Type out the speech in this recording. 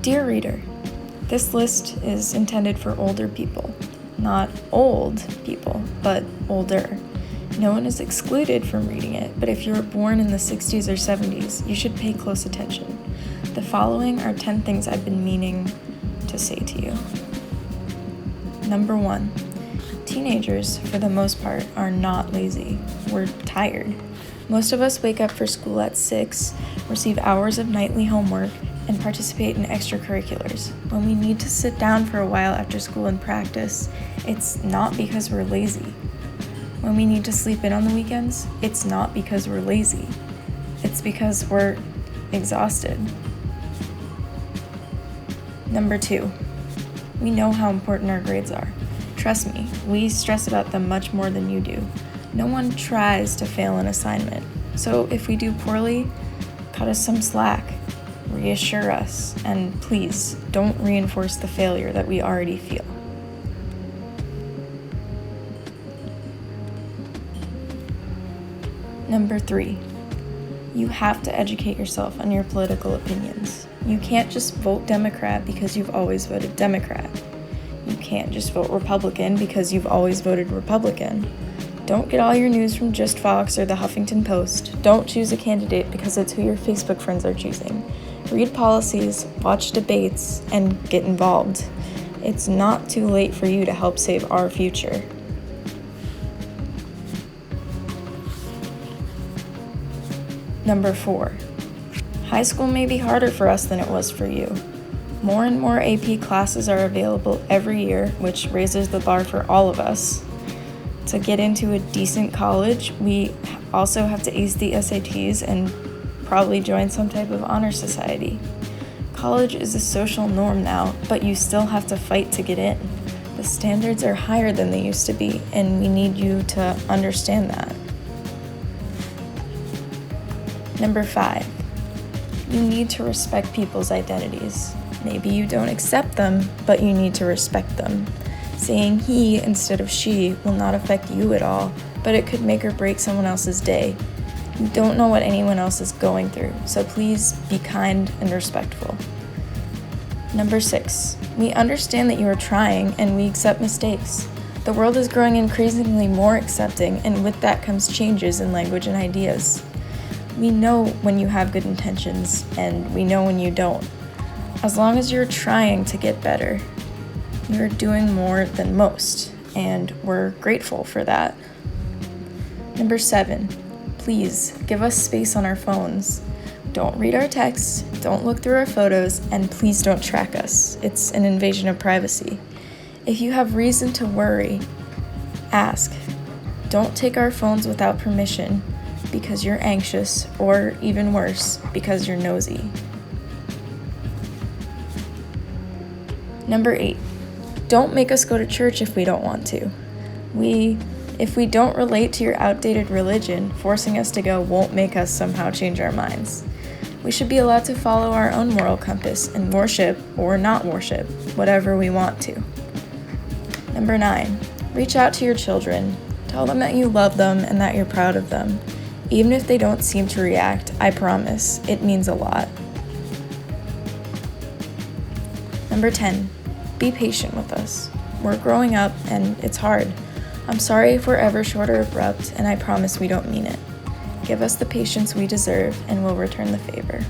Dear reader, this list is intended for older people. Not old people, but older. No one is excluded from reading it, but if you were born in the 60s or 70s, you should pay close attention. The following are 10 things I've been meaning to say to you. Number 1. Teenagers, for the most part, are not lazy. We're tired. Most of us wake up for school at 6, receive hours of nightly homework, and participate in extracurriculars. When we need to sit down for a while after school and practice, it's not because we're lazy. When we need to sleep in on the weekends, it's not because we're lazy. It's because we're exhausted. Number 2, we know how important our grades are. Trust me, we stress about them much more than you do. No one tries to fail an assignment. So if we do poorly, cut us some slack, reassure us, and please don't reinforce the failure that we already feel. Number 3, you have to educate yourself on your political opinions. You can't just vote Democrat because you've always voted Democrat. You can't just vote Republican because you've always voted Republican. Don't get all your news from Just Fox or the Huffington Post. Don't choose a candidate because it's who your Facebook friends are choosing. Read policies, watch debates, and get involved. It's not too late for you to help save our future. Number 4, high school may be harder for us than it was for you. More and more AP classes are available every year, which raises the bar for all of us. To get into a decent college, we also have to ace the SATs and probably join some type of honor society. College is a social norm now, but you still have to fight to get in. The standards are higher than they used to be, and we need you to understand that. Number 5, you need to respect people's identities. Maybe you don't accept them, but you need to respect them. Saying he instead of she will not affect you at all, but it could make or break someone else's day. You don't know what anyone else is going through, so please be kind and respectful. Number 6, we understand that you are trying and we accept mistakes. The world is growing increasingly more accepting, and with that comes changes in language and ideas. We know when you have good intentions, and we know when you don't. As long as you're trying to get better, you're doing more than most, and we're grateful for that. Number 7, please give us space on our phones. Don't read our texts, don't look through our photos, and please don't track us. It's an invasion of privacy. If you have reason to worry, ask. Don't take our phones without permission because you're anxious, or even worse, because you're nosy. Number 8, don't make us go to church if we don't want to. If we don't relate to your outdated religion, forcing us to go won't make us somehow change our minds. We should be allowed to follow our own moral compass and worship or not worship, whatever we want to. Number 9, reach out to your children. Tell them that you love them and that you're proud of them. Even if they don't seem to react, I promise, it means a lot. Number 10, be patient with us. We're growing up and it's hard. I'm sorry if we're ever short or abrupt, and I promise we don't mean it. Give us the patience we deserve and we'll return the favor.